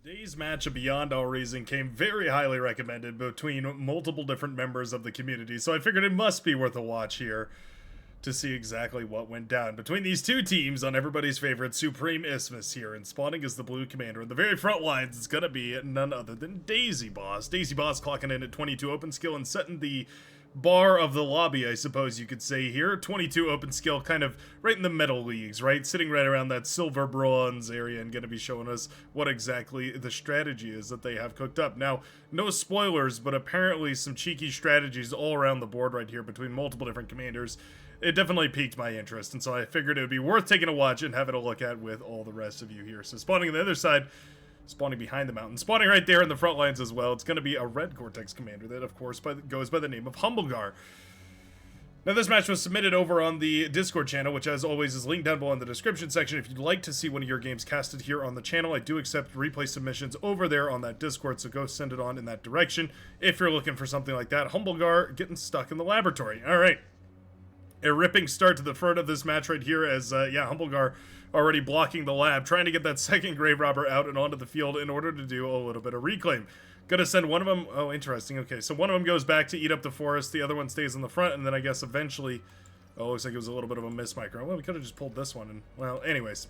Today's match of Beyond All Reason came very highly recommended between multiple different members of the community, so I figured it must be worth a watch here to see exactly what went down between these two teams on everybody's favorite Supreme Isthmus here, and spawning as the blue commander. In the very front lines, it's gonna be none other than Daisy Boss. Daisy Boss clocking in at 22 open skill and setting the bar of the lobby, I suppose you could say here. 22 open skill, kind of right in the metal leagues, right? Sitting right around that silver bronze area and going to be showing us what exactly the strategy is that they have cooked up. Now, no spoilers, but apparently some cheeky strategies all around the board right here between multiple different commanders. It definitely piqued my interest, and so I figured it would be worth taking a watch and having a look at with all the rest of you here. So spawning on the other side, spawning behind the mountain, spawning right there in the front lines as well. It's going to be a red Cortex commander that, of course, goes by the name of Humblegar. Now, this match was submitted over on the Discord channel, which, as always, is linked down below in the description section. If you'd like to see one of your games casted here on the channel, I do accept replay submissions over there on that Discord, so go send it on in that direction if you're looking for something like that. Humblegar getting stuck in the laboratory. All right. A ripping start to the front of this match right here as, Humblegar already blocking the lab, trying to get that second grave robber out and onto the field in order to do a little bit of reclaim. Gonna send one of them, oh, interesting, okay, so one of them goes back to eat up the forest, the other one stays in the front, and then I guess eventually, oh, looks like it was a little bit of a miss micro. Well, we could have just pulled this one, and, well, anyways.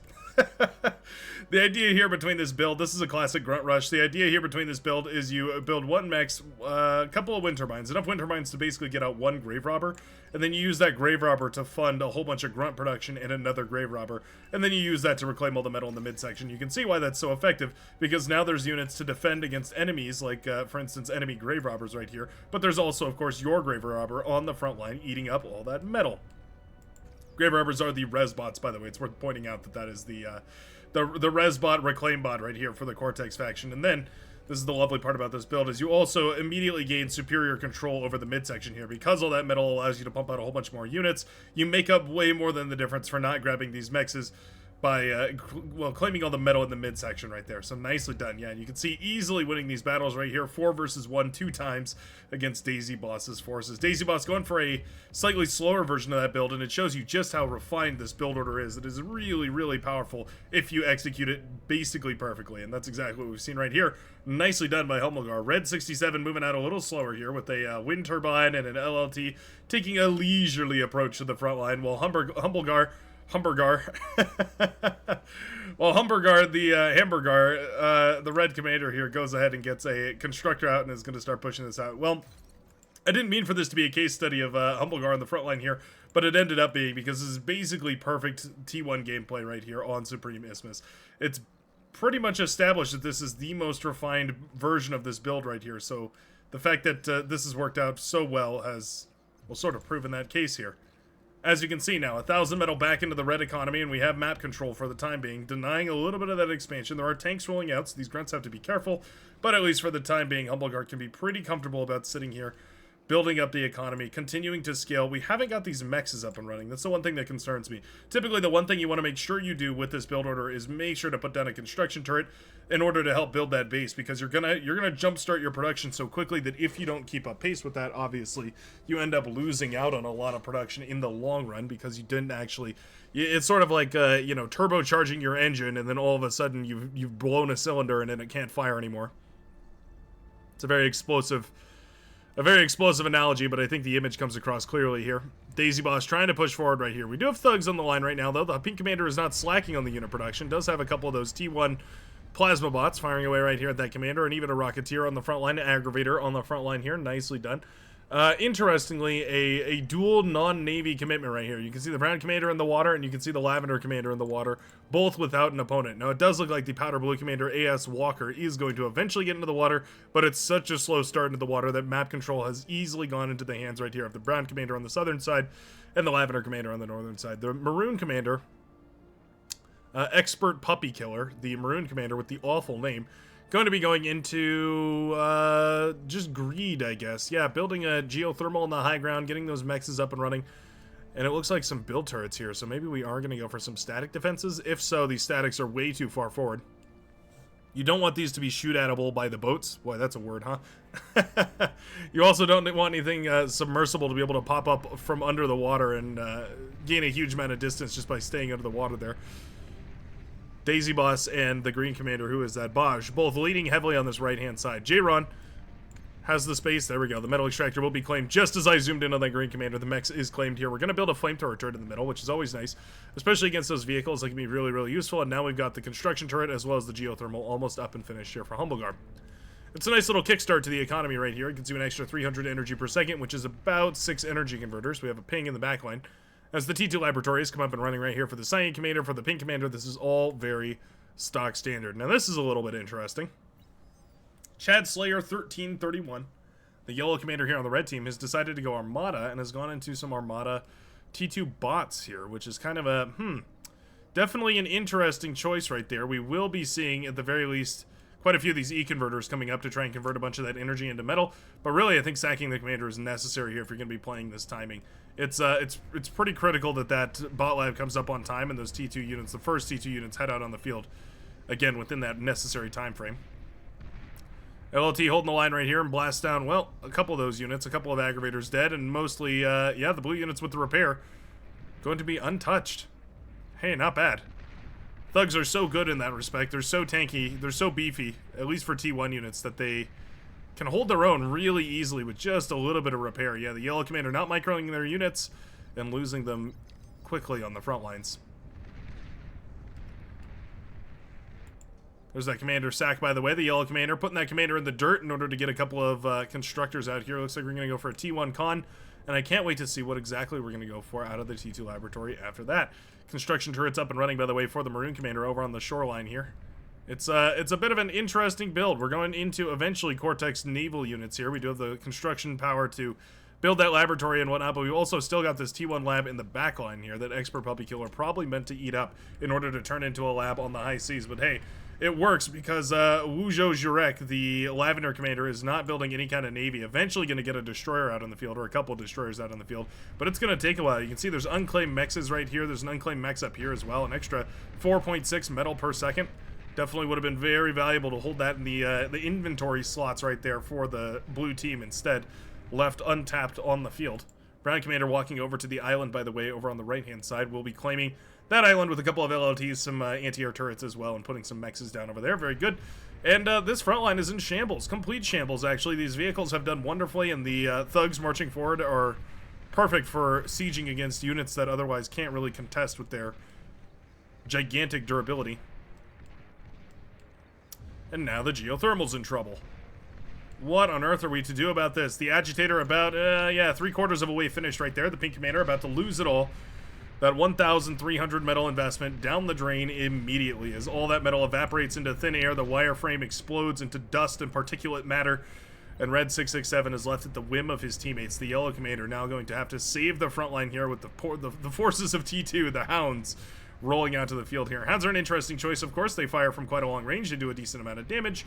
The idea here between this build, this is a classic grunt rush. The idea here between this build is you build one mechs, a couple of wind turbines, enough wind turbines to basically get out one grave robber, and then you use that grave robber to fund a whole bunch of grunt production and another grave robber, and then you use that to reclaim all the metal in the midsection. You can see why that's so effective, because now there's units to defend against enemies, like, for instance, enemy grave robbers right here, but there's also, of course, your grave robber on the front line eating up all that metal. Grave robbers are the res bots, by the way. It's worth pointing out that that is the res bot, reclaim bot right here for the Cortex faction. And then, this is the lovely part about this build, is you also immediately gain superior control over the midsection here. Because all that metal allows you to pump out a whole bunch more units, you make up way more than the difference for not grabbing these mexes by, claiming all the metal in the midsection right there. So nicely done, yeah. And you can see easily winning these battles right here, 4 versus 1, 2 times against Daisy Boss's forces. Daisy Boss going for a slightly slower version of that build, and it shows you just how refined this build order is. It is really, really powerful if you execute it basically perfectly, and that's exactly what we've seen right here. Nicely done by Humblegar. Red 67 moving out a little slower here with a wind turbine and an LLT, taking a leisurely approach to the front line, while Humblegar, well, Humbergar, the Hamburger, the red commander here, goes ahead and gets a constructor out and is going to start pushing this out. Well, I didn't mean for this to be a case study of Humblegar on the front line here, but it ended up being, because this is basically perfect T1 gameplay right here on Supreme Isthmus. It's pretty much established that this is the most refined version of this build right here, so the fact that this has worked out so well has, well, sort of proven that case here. As you can see now, 1,000 metal back into the red economy, and we have map control for the time being, denying a little bit of that expansion. There are tanks rolling out, so these grunts have to be careful, but at least for the time being, Humblegar can be pretty comfortable about sitting here, building up the economy, continuing to scale. We haven't got these mexes up and running. That's the one thing that concerns me. Typically, the one thing you want to make sure you do with this build order is make sure to put down a construction turret in order to help build that base, because you're gonna jumpstart your production so quickly that if you don't keep up pace with that, obviously, you end up losing out on a lot of production in the long run because you didn't actually. It's sort of like turbocharging your engine, and then all of a sudden you've blown a cylinder and then it can't fire anymore. It's a very explosive analogy, but I think the image comes across clearly here. Daisy Boss trying to push forward right here. We do have thugs on the line right now, though. The pink commander is not slacking on the unit production. Does have a couple of those T1 plasma bots firing away right here at that commander, and even a rocketeer on the front line, an aggravator on the front line here. Nicely done. Interestingly, a dual non-navy commitment right here. You can see the brown commander in the water, and you can see the lavender commander in the water, both without an opponent. Now, it does look like the powder blue commander, A.S. Walker, is going to eventually get into the water, but it's such a slow start into the water that map control has easily gone into the hands right here of the brown commander on the southern side and the lavender commander on the northern side. The maroon commander, expert puppy killer, the maroon commander with the awful name, going to be going into just greed, I guess. Yeah, building a geothermal on the high ground, getting those mexes up and running. And it looks like some build turrets here, so maybe we are going to go for some static defenses. If so, these statics are way too far forward. You don't want these to be shoot-atable by the boats. Boy, that's a word, huh? You also don't want anything submersible to be able to pop up from under the water and gain a huge amount of distance just by staying under the water there. Daisy Boss and the Green Commander, who is that Baj, both leaning heavily on this right-hand side. J-Ron has the space. There we go. The metal extractor will be claimed just as I zoomed in on that Green Commander. The mech is claimed here. We're going to build a flamethrower turret in the middle, which is always nice, especially against those vehicles. That can be really, really useful. And now we've got the construction turret as well as the geothermal almost up and finished here for Humblegar. It's a nice little kickstart to the economy right here. It gives you an extra 300 energy per second, which is about 6 energy converters. We have a ping in the back line. As the T2 laboratories come up and running right here for the Cyan Commander, for the Pink Commander, this is all very stock standard. Now this is a little bit interesting. Chad Slayer 1331. The yellow commander here on the red team has decided to go Armada and has gone into some Armada T2 bots here, which is kind of a, definitely an interesting choice right there. We will be seeing, at the very least, quite a few of these E-converters coming up to try and convert a bunch of that energy into metal. But really, I think sacking the commander is necessary here if you're going to be playing this timing. It's pretty critical that that bot lab comes up on time and those T2 units, the first T2 units, head out on the field, again, within that necessary time frame. LLT holding the line right here and blast down, well, a couple of those units, a couple of aggravators dead, and mostly, yeah, the blue units with the repair going to be untouched. Hey, not bad. Thugs are so good in that respect. They're so tanky, they're so beefy, at least for T1 units, that they can hold their own really easily with just a little bit of repair. Yeah, the yellow commander not microing their units and losing them quickly on the front lines. There's that commander sack, by the way. The yellow commander putting that commander in the dirt in order to get a couple of constructors out here. Looks like we're going to go for a T1 con, and I can't wait to see what exactly we're going to go for out of the T2 laboratory after that. Construction turrets up and running, by the way, for the maroon commander over on the shoreline here. It's a bit of an interesting build. We're going into eventually Cortex naval units here. We do have the construction power to build that laboratory and whatnot, but we've also still got this T1 lab in the back line here that Expert Puppy Killer probably meant to eat up in order to turn into a lab on the high seas. But hey, it works because Wuzhou Jurek, the Lavender Commander, is not building any kind of navy. Eventually going to get a destroyer out on the field, or a couple of destroyers out on the field, but it's going to take a while. You can see there's unclaimed mexes right here. There's an unclaimed mex up here as well. An extra 4.6 metal per second. Definitely would have been very valuable to hold that in the inventory slots right there for the blue team, instead left untapped on the field. Brown Commander walking over to the island, by the way, over on the right-hand side. We'll be claiming that island with a couple of LLTs, some anti-air turrets as well, and putting some mexes down over there. Very good. And this front line is in shambles. Complete shambles, actually. These vehicles have done wonderfully, and the thugs marching forward are perfect for sieging against units that otherwise can't really contest with their gigantic durability. And now the geothermal's in trouble. What on earth are we to do about this? The agitator about, yeah, 3/4 of a way finished right there. The pink commander about to lose it all. That 1,300 metal investment down the drain immediately as all that metal evaporates into thin air. The wireframe explodes into dust and particulate matter. And Red 667 is left at the whim of his teammates. The yellow commander now going to have to save the front line here with the forces of T2, the Hounds, rolling out to the field here. Hounds are an interesting choice, of course. They fire from quite a long range. They do a decent amount of damage.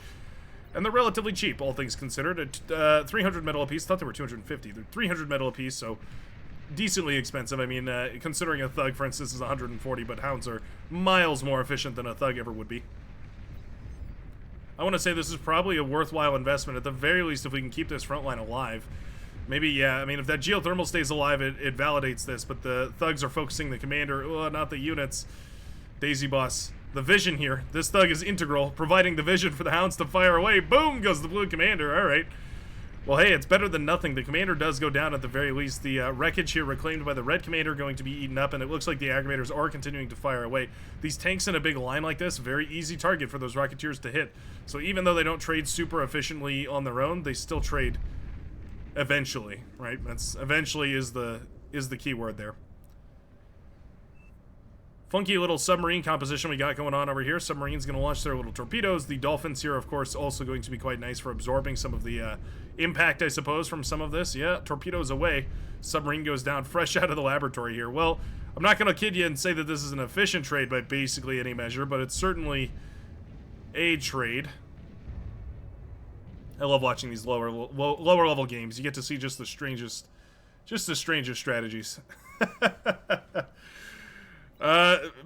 And they're relatively cheap, all things considered. At 300 metal apiece. Thought they were 250. They're 300 metal apiece, so decently expensive. I mean, considering a thug, for instance, is 140, but Hounds are miles more efficient than a thug ever would be. I want to say this is probably a worthwhile investment, at the very least, if we can keep this front line alive. Maybe, yeah, I mean, if that geothermal stays alive, it validates this, but the thugs are focusing the commander, not the units. Daisy Boss. The vision here. This thug is integral, providing the vision for the Hounds to fire away. Boom goes the blue commander. All right. Well, hey, it's better than nothing. The commander does go down at the very least. The wreckage here reclaimed by the red commander going to be eaten up, and it looks like the aggravators are continuing to fire away. These tanks in a big line like this, very easy target for those Rocketeers to hit. So even though they don't trade super efficiently on their own, they still trade eventually, right? That's eventually is the key word there. Funky little submarine composition we got going on over here. Submarine's going to launch their little torpedoes. The dolphins here, of course, also going to be quite nice for absorbing some of the impact, I suppose, from some of this. Yeah, torpedoes away. Submarine goes down fresh out of the laboratory here. Well, I'm not going to kid you and say that this is an efficient trade by basically any measure, but it's certainly a trade. I love watching these lower level games. You get to see just the strangest strategies.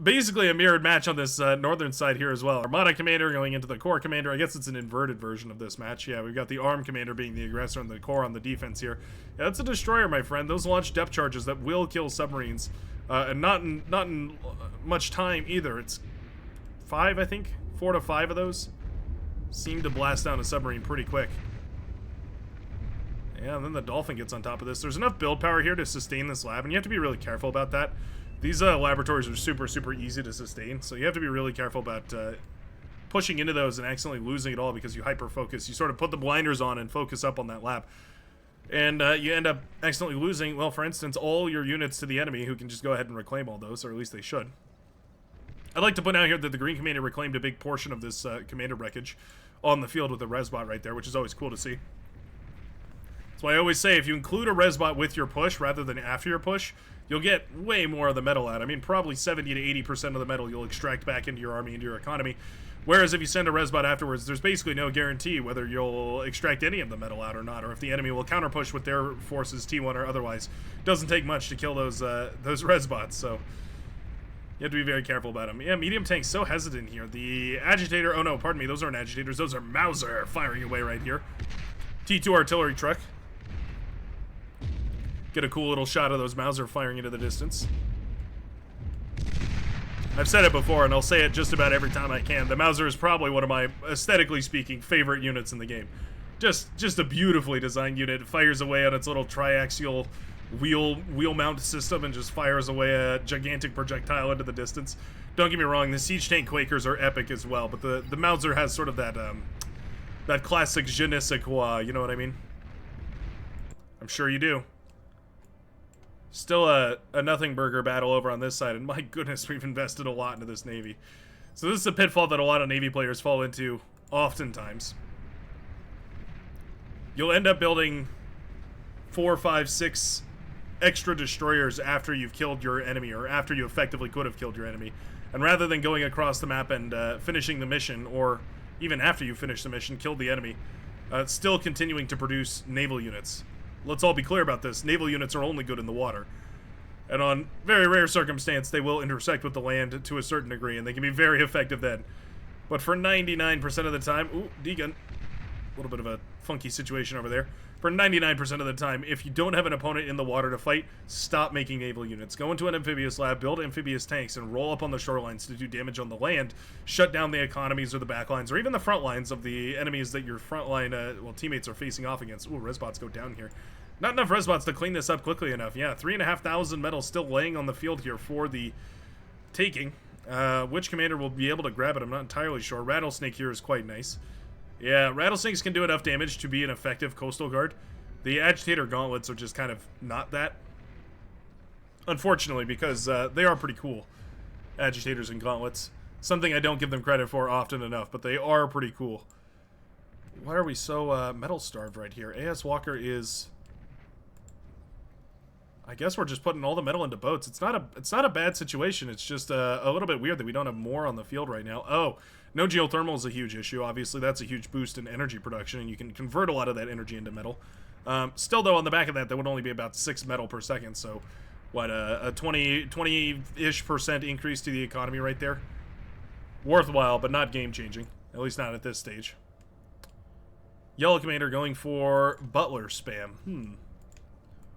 Basically a mirrored match on this northern side here as well. Armada Commander going into the Core Commander. I guess it's an inverted version of this match. Yeah, we've got the Arm Commander being the aggressor and the Core on the defense here. Yeah, that's a destroyer, my friend. Those launch depth charges that will kill submarines, and not in much time either. It's 5, I think. 4 to 5 of those seem to blast down a submarine pretty quick. Yeah, and then the Dolphin gets on top of this. There's enough build power here to sustain this lab, and you have to be really careful about that. These laboratories are super, super easy to sustain, so you have to be really careful about pushing into those and accidentally losing it all because you hyper-focus. You sort of put the blinders on and focus up on that lab. And you end up accidentally losing, well, for instance, all your units to the enemy, who can just go ahead and reclaim all those, or at least they should. I'd like to point out here that the Green Commander reclaimed a big portion of this commander wreckage on the field with the Resbot right there, which is always cool to see. That's why I always say, if you include a Resbot with your push rather than after your push, you'll get way more of the metal out. I mean, probably 70 to 80% of the metal you'll extract back into your army, into your economy. Whereas if you send a Resbot afterwards, there's basically no guarantee whether you'll extract any of the metal out or not, or if the enemy will counter-push with their forces, T1 or otherwise. It doesn't take much to kill those Resbots, so you have to be very careful about them. Yeah, medium tank's so hesitant here. The agitator, oh no, pardon me, those aren't agitators, those are Mauser firing away right here. T2 artillery truck. Get a cool little shot of those Mauser firing into the distance. I've said it before, and I'll say it just about every time I can. The Mauser is probably one of my, aesthetically speaking, favorite units in the game. Just a beautifully designed unit. It fires away on its little triaxial wheel mount system and just fires away a gigantic projectile into the distance. Don't get me wrong, the siege tank Quakers are epic as well, but the Mauser has sort of that that classic je ne sais quoi, you know what I mean? I'm sure you do. Still a nothing burger battle over on this side, and my goodness, we've invested a lot into this Navy. So this is a pitfall that a lot of Navy players fall into oftentimes. You'll end up building 4, 5, 6 extra destroyers after you've killed your enemy, or after you effectively could have killed your enemy. And rather than going across the map and finishing the mission, or even after you finish the mission, killed the enemy, still continuing to produce naval units. Let's all be clear about this. Naval units are only good in the water. And on very rare circumstance, they will intersect with the land to a certain degree, and they can be very effective then. But for 99% of the time... Ooh, D-gun. A little bit of a funky situation over there. For 99% of the time, if you don't have an opponent in the water to fight, stop making naval units. Go into an amphibious lab, build amphibious tanks, and roll up on the shorelines to do damage on the land. Shut down the economies or the backlines, or even the front lines of the enemies that your frontline, teammates are facing off against. Ooh, Resbots go down here. Not enough Resbots to clean this up quickly enough. Yeah, 3,500 metal still laying on the field here for the taking. Which commander will be able to grab it, I'm not entirely sure. Rattlesnake here is quite nice. Yeah, Rattlesnakes can do enough damage to be an effective coastal guard. The Agitator Gauntlets are just kind of not that. Unfortunately, because they are pretty cool. Agitators and Gauntlets. Something I don't give them credit for often enough, but they are pretty cool. Why are we so metal-starved right here? A.S. Walker is... I guess we're just putting all the metal into boats. It's not a bad situation. It's just a little bit weird that we don't have more on the field right now. Oh, no geothermal is a huge issue. Obviously, that's a huge boost in energy production, and you can convert a lot of that energy into metal. Still, though, on the back of that, would only be about 6 metal per second. So, what, a 20-ish% increase to the economy right there? Worthwhile, but not game-changing. At least not at this stage. Yellow Commander going for Butler spam.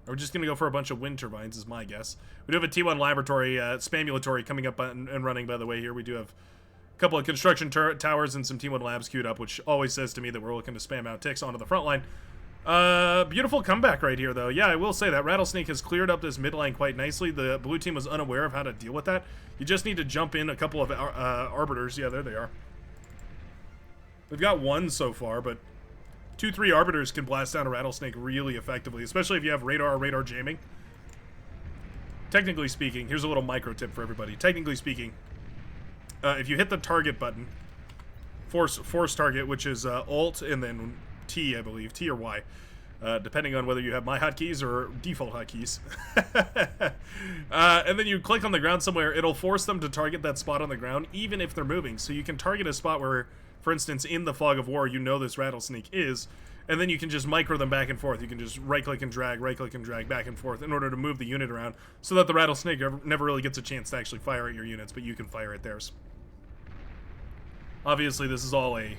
Are we just going to go for a bunch of wind turbines, is my guess. We do have a T1 laboratory, spamulatory coming up and running, by the way, here. We do have a couple of construction towers and some T1 labs queued up, which always says to me that we're looking to spam out ticks onto the front line. Beautiful comeback right here, though. Yeah, I will say that Rattlesnake has cleared up this midline quite nicely. The blue team was unaware of how to deal with that. You just need to jump in a couple of arbiters. Yeah, there they are. We've got one so far, but 2-3 arbiters can blast down a Rattlesnake really effectively, especially if you have radar or radar jamming. Technically speaking, here's a little micro tip for everybody. Technically speaking, if you hit the target button, force target, which is Alt and then T, I believe, T or Y, depending on whether you have my hotkeys or default hotkeys. And then you click on the ground somewhere, it'll force them to target that spot on the ground, even if they're moving. So you can target a spot where, for instance, in the fog of war, you know this Rattlesnake is, and then you can just micro them back and forth. You can just right-click and drag back and forth in order to move the unit around so that the Rattlesnake never really gets a chance to actually fire at your units, but you can fire at theirs. Obviously, this is all a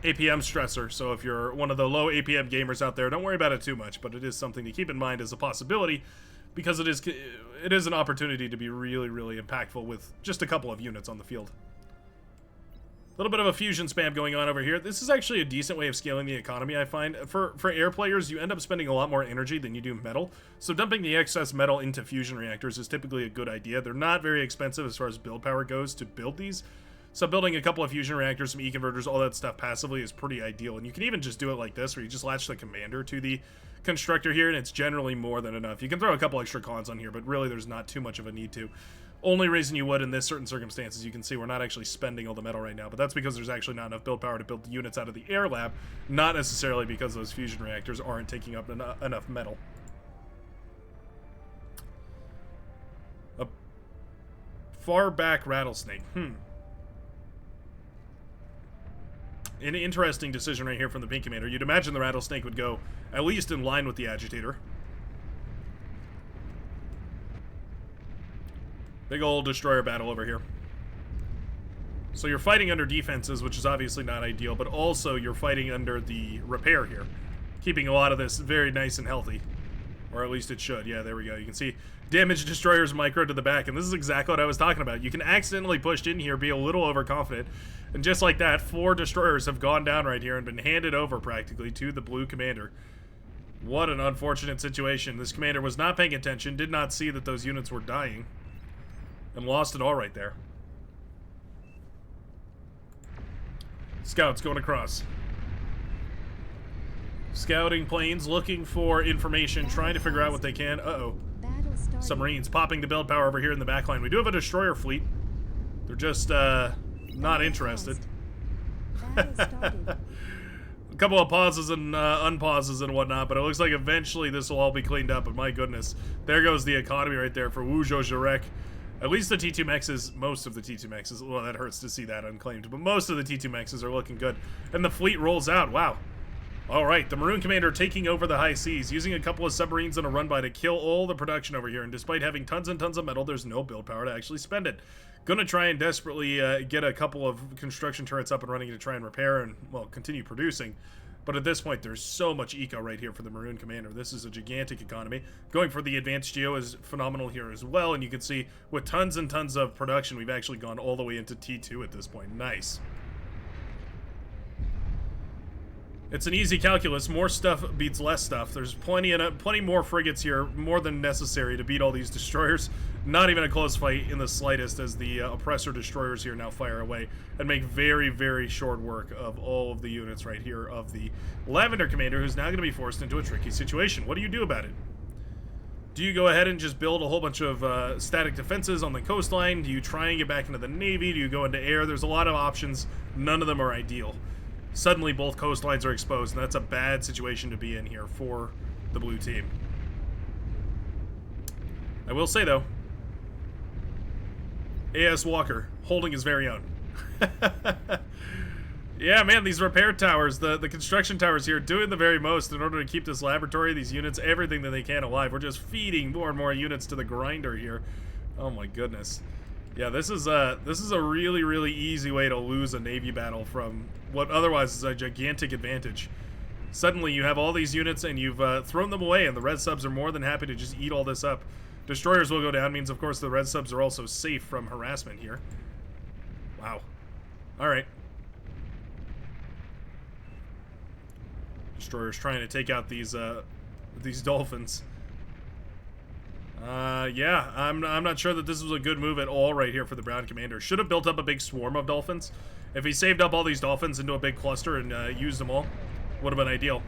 APM stressor, so if you're one of the low APM gamers out there, don't worry about it too much, but it is something to keep in mind as a possibility, because it is an opportunity to be really, really impactful with just a couple of units on the field. little bit of a fusion spam going on over here. This is actually a decent way of scaling the economy, I find. For air players, you end up spending a lot more energy than you do metal. So dumping the excess metal into fusion reactors is typically a good idea. They're not very expensive as far as build power goes to build these. So building a couple of fusion reactors, some E-converters, all that stuff passively is pretty ideal. And you can even just do it like this, where you just latch the commander to the constructor here, and it's generally more than enough. You can throw a couple extra cons on here, but really there's not too much of a need to. Only reason you would in this certain circumstances, you can see we're not actually spending all the metal right now, but that's because there's actually not enough build power to build the units out of the air lab, not necessarily because those fusion reactors aren't taking up enough metal. A far back rattlesnake. An interesting decision right here from the pink commander. You'd imagine the rattlesnake would go at least in line with the agitator. Big old destroyer battle over here. So you're fighting under defenses, which is obviously not ideal, but also you're fighting under the repair here, keeping a lot of this very nice and healthy. Or at least it should. Yeah, there we go. You can see damage destroyers micro to the back, and this is exactly what I was talking about. You can accidentally push in here, be a little overconfident, and just like that, 4 destroyers have gone down right here and been handed over practically to the blue commander. What an unfortunate situation. This commander was not paying attention, did not see that those units were dying, and lost it all right there. Scouts going across. Scouting planes, looking for information, trying to figure out what they can. Uh-oh. Submarines popping the build power over here in the back line. We do have a destroyer fleet. They're just, not interested. A couple of pauses and unpauses and whatnot, but it looks like eventually this will all be cleaned up, but my goodness. There goes the economy right there for Wujo Jarek. At least the T2 mexes, most of the T2 mexes, well, that hurts to see that unclaimed, but most of the T2 mexes are looking good. And the fleet rolls out. Wow. All right, the Maroon Commander taking over the high seas, using a couple of submarines and a run-by to kill all the production over here. And despite having tons and tons of metal, there's no build power to actually spend it. Gonna try and desperately get a couple of construction turrets up and running to try and repair and, well, continue producing. But at this point, there's so much eco right here for the Maroon Commander. This is a gigantic economy. Going for the advanced geo is phenomenal here as well. And you can see with tons and tons of production, we've actually gone all the way into T2 at this point. Nice. It's an easy calculus. More stuff beats less stuff. There's plenty more frigates here, more than necessary to beat all these destroyers. Not even a close fight in the slightest, as the oppressor destroyers here now fire away and make very, very short work of all of the units right here of the Lavender Commander, who's now going to be forced into a tricky situation. What do you do about it? Do you go ahead and just build a whole bunch of static defenses on the coastline? Do you try and get back into the Navy? Do you go into air? There's a lot of options. None of them are ideal. Suddenly both coastlines are exposed, and that's a bad situation to be in here for the blue team. I will say, though, A.S. Walker holding his very own. Yeah, man, these repair towers, the construction towers here, doing the very most in order to keep this laboratory, these units, everything that they can alive. We're just feeding more and more units to the grinder here. Oh my goodness. Yeah, this is a really, really easy way to lose a Navy battle from what otherwise is a gigantic advantage. Suddenly you have all these units and you've thrown them away, and the red subs are more than happy to just eat all this up. Destroyers will go down, means of course the red subs are also safe from harassment here. Wow. Alright. Destroyers trying to take out these dolphins. Yeah, I'm not sure that this was a good move at all right here for the Brown Commander. Should have built up a big swarm of dolphins. If he saved up all these dolphins into a big cluster and used them all, would have been ideal.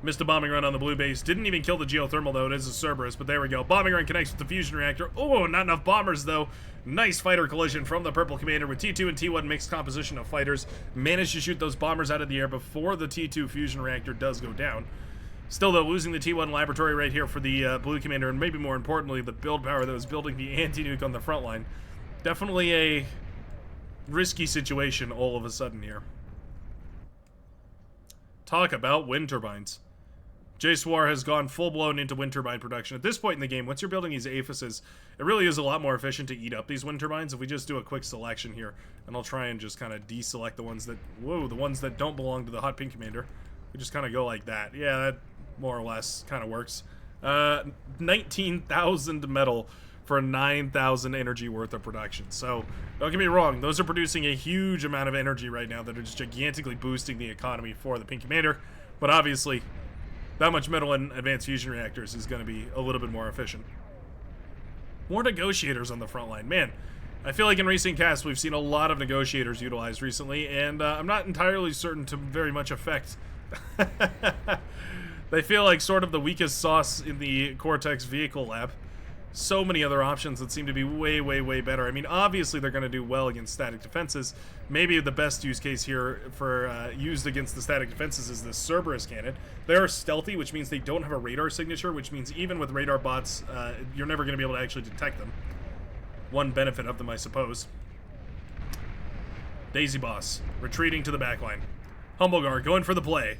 Missed a bombing run on the blue base. Didn't even kill the geothermal, though. It is a Cerberus, but there we go. Bombing run connects with the fusion reactor. Oh, not enough bombers, though. Nice fighter collision from the Purple Commander with T2 and T1 mixed composition of fighters. Managed to shoot those bombers out of the air before the T2 fusion reactor does go down. Still, though, losing the T1 laboratory right here for the Blue Commander, and maybe more importantly, the build power that was building the anti-nuke on the front line. Definitely a risky situation all of a sudden here. Talk about wind turbines. J-Swar has gone full-blown into wind turbine production. At this point in the game, once you're building these aphises, it really is a lot more efficient to eat up these wind turbines. If we just do a quick selection here, and I'll try and just kind of deselect the ones that, whoa, the ones that don't belong to the Hot Pink Commander. We just kind of go like that. Yeah, that more or less kind of works. 19,000 metal for 9,000 energy worth of production. So don't get me wrong, those are producing a huge amount of energy right now that are just gigantically boosting the economy for the Pink Commander. But obviously, that much metal in advanced fusion reactors is going to be a little bit more efficient. More negotiators on the front line. Man, I feel like in recent casts we've seen a lot of negotiators utilized recently, and I'm not entirely certain to very much effect. They feel like sort of the weakest sauce in the Cortex vehicle lab. So many other options that seem to be way, way, way better. I mean, obviously they're going to do well against static defenses. Maybe the best use case here for used against the static defenses is the Cerberus cannon. They are stealthy, which means they don't have a radar signature, which means even with radar bots, you're never going to be able to actually detect them. One benefit of them, I suppose. Daisy Boss, retreating to the backline. Humbleguard going for the play.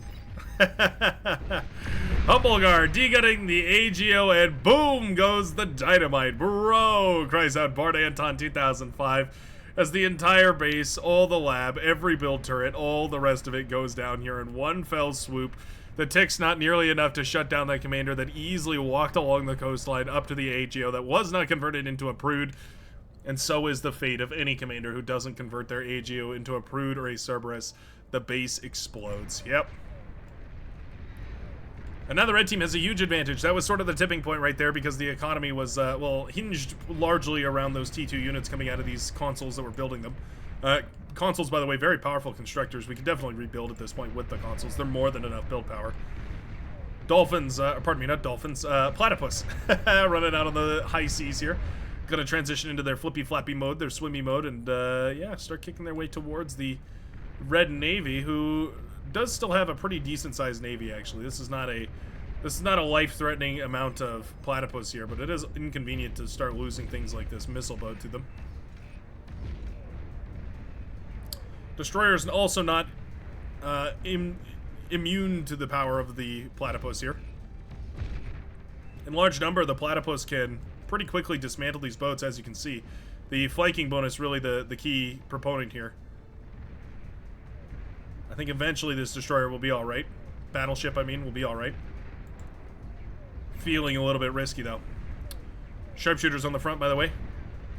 Humbleguard de-gutting the AGO, and boom goes the dynamite. Bro, cries out Bart Anton 2005 as the entire base, all the lab, every build turret, all the rest of it goes down here in one fell swoop. The tick's not nearly enough to shut down that commander that easily walked along the coastline up to the AGO that was not converted into a prude. And so is the fate of any commander who doesn't convert their AGO into a prude or a Cerberus. The base explodes. Yep. And now the red team has a huge advantage. That was sort of the tipping point right there because the economy was, well, hinged largely around those T2 units coming out of these consoles that were building them. Consoles, by the way, very powerful constructors. We can definitely rebuild at this point with the consoles. They're more than enough build power. Dolphins, pardon me, not dolphins, platypus running out on the high seas here. Gonna transition into their flippy-flappy mode, their swimmy mode, and, yeah, start kicking their way towards the Red Navy, who does still have a pretty decent-sized navy, actually. This is not a life-threatening amount of platypus here, but it is inconvenient to start losing things like this missile boat to them. Destroyers also not immune to the power of the platypus here. In large number, the platypus can pretty quickly dismantle these boats, as you can see. The flanking bonus really the key proponent here. I think eventually this destroyer will be alright. Battleship, I mean, will be alright. Feeling a little bit risky, though. Sharpshooters on the front, by the way.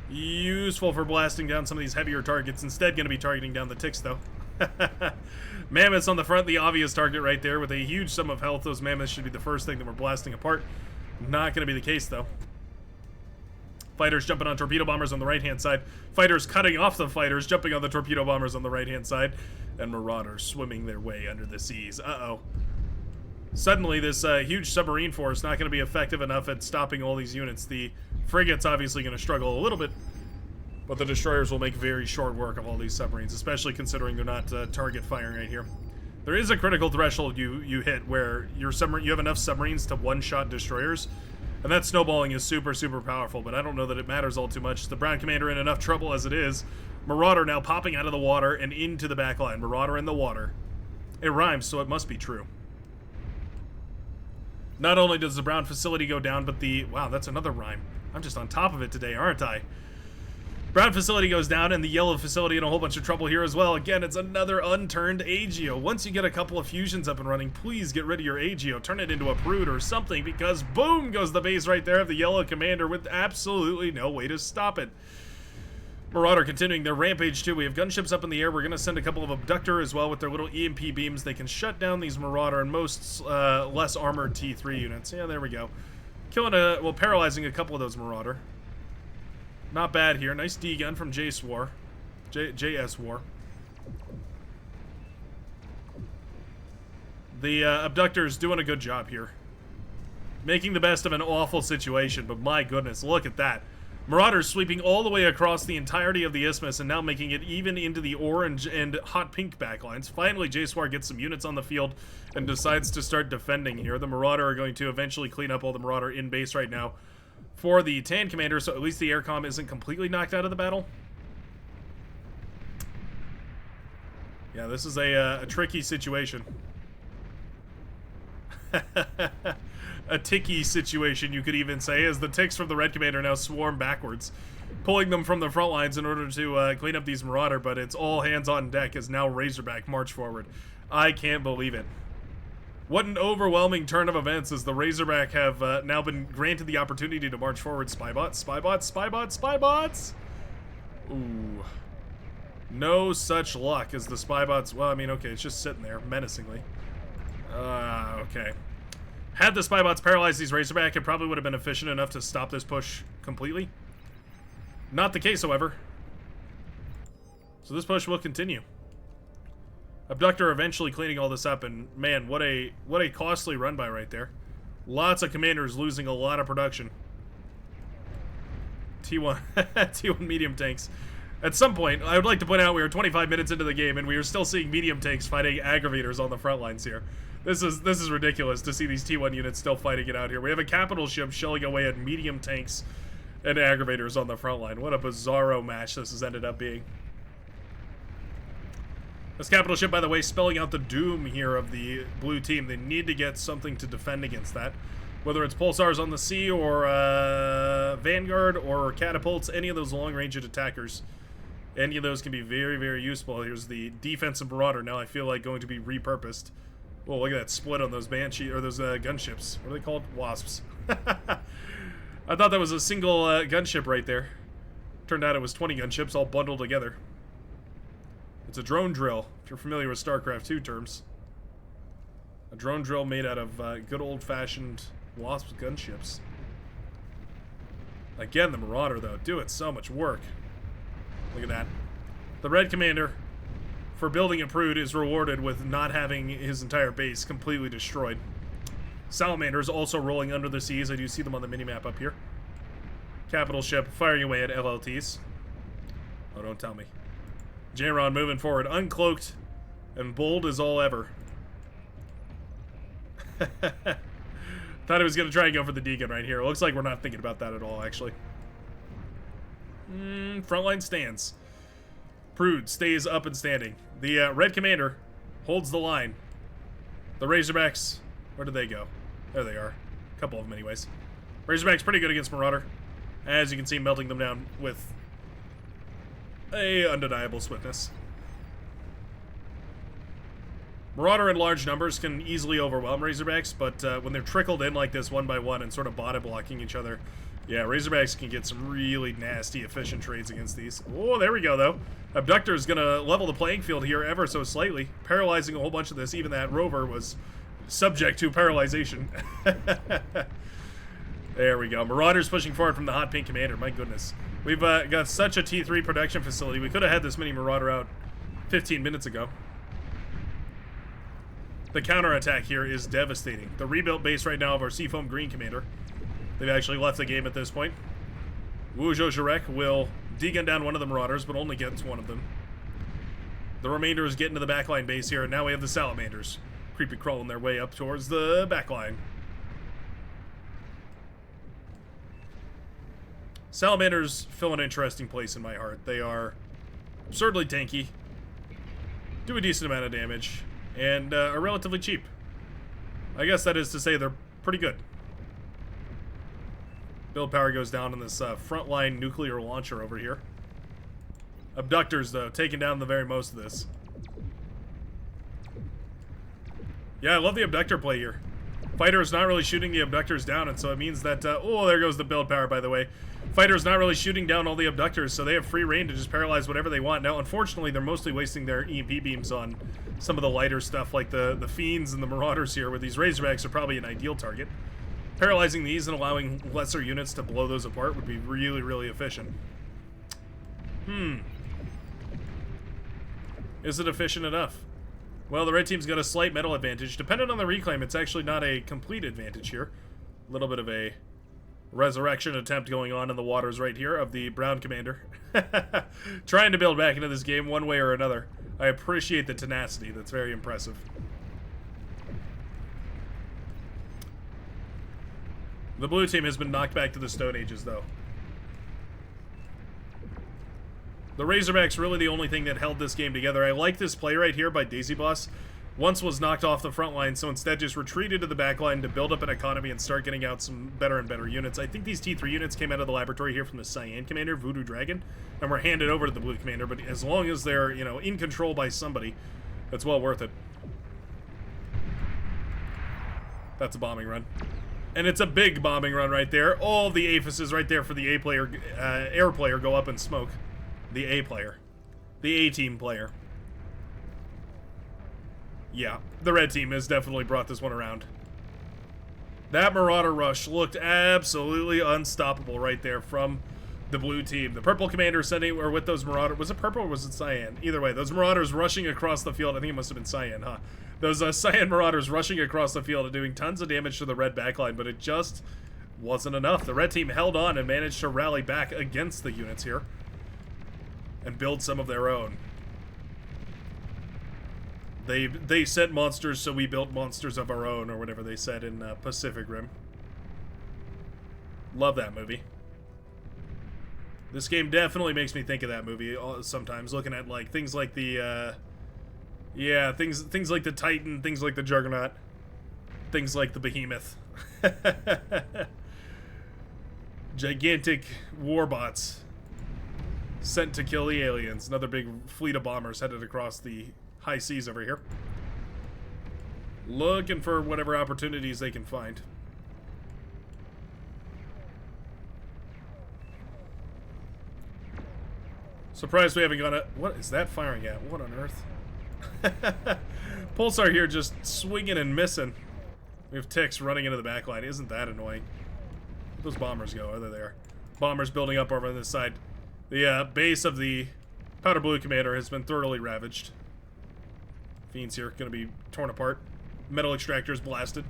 Useful for blasting down some of these heavier targets. Instead, going to be targeting down the ticks, though. Mammoths on the front, the obvious target right there. With a huge sum of health, those mammoths should be the first thing that we're blasting apart. Not going to be the case, though. Fighters jumping on torpedo bombers on the right-hand side. Fighters cutting off the fighters, jumping on the torpedo bombers on the right-hand side. And marauders swimming their way under the seas. Uh-oh. Suddenly, this huge submarine force not going to be effective enough at stopping all these units. The frigate's obviously going to struggle a little bit, but the destroyers will make very short work of all these submarines, especially considering they're not target firing right here. There is a critical threshold you hit where you have enough submarines to one-shot destroyers, and that snowballing is super, super powerful, but I don't know that it matters all too much. The Brown Commander in enough trouble as it is. Marauder now popping out of the water and into the back line. Marauder in the water. It rhymes, so it must be true. Not only does the Brown facility go down, but the... Wow, that's another rhyme. I'm just on top of it today, aren't I? Brown facility goes down, and the yellow facility in a whole bunch of trouble here as well. Again, it's another unturned AGO. Once you get a couple of fusions up and running, please get rid of your AGO. Turn it into a prude or something, because boom goes the base right there of the yellow commander with absolutely no way to stop it. Marauder continuing their rampage too. We have gunships up in the air. We're going to send a couple of Abductor as well with their little EMP beams. They can shut down these Marauder and most less armored T3 units. Yeah, there we go. Killing paralyzing a couple of those Marauder. Not bad here. Nice D-gun from JS War. The Abductor's doing a good job here. Making the best of an awful situation, but my goodness, look at that. Marauders sweeping all the way across the entirety of the isthmus and now making it even into the orange and hot pink backlines. Finally, JSWAR gets some units on the field and decides to start defending here. The Marauder are going to eventually clean up all the Marauder in base right now for the Tan Commander, so at least the aircom isn't completely knocked out of the battle. Yeah, this is a tricky situation. A ticky situation, you could even say, as the ticks from the Red Commander now swarm backwards, pulling them from the front lines in order to clean up these Marauder, but it's all hands on deck as now Razorback march forward. I can't believe it. What an overwhelming turn of events as the Razorback have now been granted the opportunity to march forward. Spybots, Spybots, Spybots, Spybots! Ooh. No such luck as the Spybots... Well, I mean, okay, it's just sitting there, menacingly. Okay. Had the Spybots paralyzed these Razorback, it probably would have been efficient enough to stop this push completely. Not the case, however. So this push will continue. Abductor eventually cleaning all this up, and man, what a costly run by right there. Lots of commanders losing a lot of production. T1 T1 medium tanks. At some point, I would like to point out we were 25 minutes into the game and we are still seeing medium tanks fighting aggravators on the front lines here. This is ridiculous to see these T1 units still fighting it out here. We have a capital ship shelling away at medium tanks and aggravators on the front line. What a bizarro match this has ended up being. This capital ship, by the way, spelling out the doom here of the blue team. They need to get something to defend against that. Whether it's pulsars on the sea or Vanguard or catapults, any of those long-range attackers, any of those can be very, very useful. Here's the defensive Marauder. Now I feel like going to be repurposed. Whoa, look at that split on those Banshee, or those gunships. What are they called? Wasps. I thought that was a single gunship right there. Turned out it was 20 gunships all bundled together. It's a drone drill, if you're familiar with StarCraft 2 terms. A drone drill made out of good old-fashioned Wasp gunships. Again, the Marauder, though, doing so much work. Look at that. The Red Commander, for building a Prude, is rewarded with not having his entire base completely destroyed. Salamanders also rolling under the seas. I do see them on the minimap up here. Capital ship firing away at LLTs. Oh, don't tell me. J-Ron moving forward, uncloaked and bold as all ever. Thought he was going to try and go for the Deacon right here. Looks like we're not thinking about that at all, actually. Frontline stands. Prude stays up and standing. The Red Commander holds the line. The Razorbacks, where did they go? There they are. A couple of them anyways. Razorbacks pretty good against Marauder. As you can see, melting them down with a undeniable swiftness. Marauder in large numbers can easily overwhelm Razorbacks, but when they're trickled in like this one by one and sort of body blocking each other, yeah, Razorbacks can get some really nasty, efficient trades against these. Oh, there we go, though. Abductor is going to level the playing field here ever so slightly, paralyzing a whole bunch of this. Even that rover was subject to paralyzation. There we go. Marauders pushing forward from the hot pink commander. My goodness. We've got such a T3 production facility. We could have had this mini Marauder out 15 minutes ago. The counterattack here is devastating. The rebuilt base right now of our Seafoam Green commander. They've actually left the game at this point. Wu Zhou Zhirek will degun down one of the Marauders, but only gets one of them. The remainder is getting to the backline base here, and now we have the Salamanders creepy crawling their way up towards the backline. Salamanders fill an interesting place in my heart. They are absurdly tanky, do a decent amount of damage, and are relatively cheap. I guess that is to say they're pretty good. Build power goes down in this frontline nuclear launcher over here. Abductors, though, taking down the very most of this. Yeah, I love the abductor play here. Fighter is not really shooting the abductors down, and so it means that... oh, there goes the build power, by the way. Fighter is not really shooting down all the abductors, so they have free reign to just paralyze whatever they want. Now, unfortunately, they're mostly wasting their EMP beams on some of the lighter stuff, like the Fiends and the Marauders here, where these Razorbacks are probably an ideal target. Paralyzing these and allowing lesser units to blow those apart would be really, really efficient. Is it efficient enough? Well, the red team's got a slight metal advantage. Depending on the reclaim, it's actually not a complete advantage here. A little bit of a resurrection attempt going on in the waters right here of the brown commander. Trying to build back into this game one way or another. I appreciate the tenacity. That's very impressive. The blue team has been knocked back to the Stone Ages, though. The Razorback's really the only thing that held this game together. I like this play right here by Daisy Boss. Once was knocked off the front line, so instead just retreated to the back line to build up an economy and start getting out some better and better units. I think these T3 units came out of the laboratory here from the Cyan Commander, Voodoo Dragon, and were handed over to the Blue Commander, but as long as they're, you know, in control by somebody, that's well worth it. That's a bombing run. And it's a big bombing run right there. All the aphises right there for the A player, air player go up in smoke. The A player. The A team player. Yeah, the red team has definitely brought this one around. That Marauder rush looked absolutely unstoppable right there from the blue team. The purple commander sending, or with those Marauders, was it purple or was it cyan? Either way, those Marauders rushing across the field. I think it must have been cyan, huh? Those cyan Marauders rushing across the field and doing tons of damage to the red backline, but it just wasn't enough. The red team held on and managed to rally back against the units here and build some of their own. They sent monsters, so we built monsters of our own, or whatever they said in Pacific Rim. Love that movie. This game definitely makes me think of that movie sometimes, looking at like things like the yeah, things like the Titan, things like the Juggernaut, things like the Behemoth. Gigantic warbots sent to kill the aliens. Another big fleet of bombers headed across the high seas over here, looking for whatever opportunities they can find. Surprised we haven't got a... What is that firing at? What on earth? Pulsar here just swinging and missing. We have ticks running into the back line. Isn't that annoying? Where'd those bombers go? Oh, they're there. Bombers building up over on this side. The base of the powder blue commander has been thoroughly ravaged. Fiends here, gonna be torn apart. Metal extractors blasted.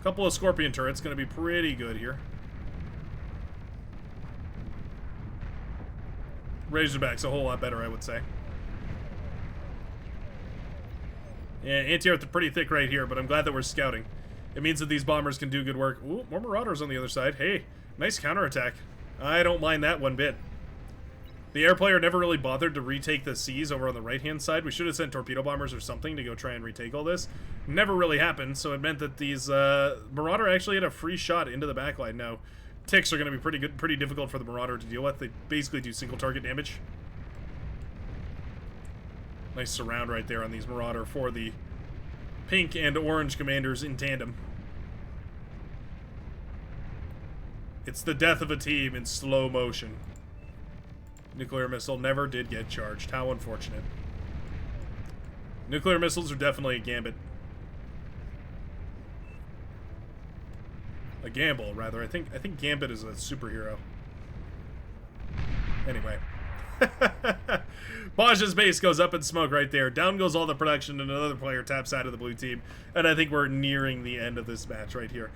Couple of scorpion turrets, gonna be pretty good here. Razorback's a whole lot better, I would say. Yeah, anti-air's pretty thick right here, but I'm glad that we're scouting. It means that these bombers can do good work. Ooh, more Marauders on the other side. Hey, nice counterattack. I don't mind that one bit. The air player never really bothered to retake the seas over on the right-hand side. We should have sent torpedo bombers or something to go try and retake all this. Never really happened, so it meant that these Marauder actually had a free shot into the backline. Now, ticks are going to be pretty difficult for the Marauder to deal with. They basically do single target damage. Nice surround right there on these Marauder for the pink and orange commanders in tandem. It's the death of a team in slow motion. Nuclear missile never did get charged. How unfortunate. Nuclear missiles are definitely a gambit. A gamble, rather. I think Gambit is a superhero. Anyway. Baj's base goes up in smoke right there. Down goes all the production, and another player taps out of the blue team. And I think we're nearing the end of this match right here.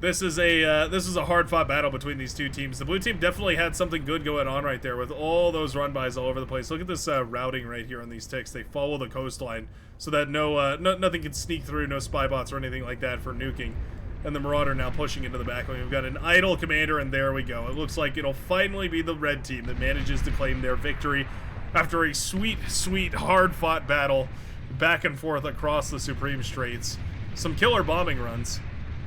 This is a hard-fought battle between these two teams. The blue team definitely had something good going on right there with all those run-bys all over the place. Look at this routing right here on these ticks. They follow the coastline so that nothing can sneak through, no spy bots or anything like that for nuking. And the Marauder now pushing into the back lane. We've got an idle commander, and there we go. It looks like it'll finally be the red team that manages to claim their victory after a sweet, sweet, hard-fought battle back and forth across the Supreme Straits. Some killer bombing runs.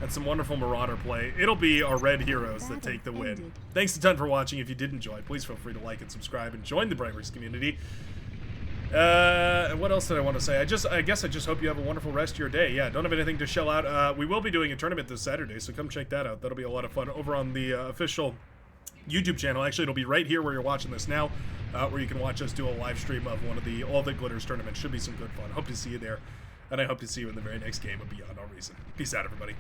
And some wonderful Marauder play. It'll be our red heroes that take the win. Thanks a ton for watching. If you did enjoy, please feel free to like and subscribe and join the Brightworks community. What else did I want to say? I guess I just hope you have a wonderful rest of your day. Yeah, don't have anything to shell out. We will be doing a tournament this Saturday, so come check that out. That'll be a lot of fun over on the official YouTube channel. Actually, it'll be right here where you're watching this now, where you can watch us do a live stream of one of the All That Glitters tournaments. Should be some good fun. Hope to see you there, and I hope to see you in the very next game of Beyond All Reason. Peace out, everybody.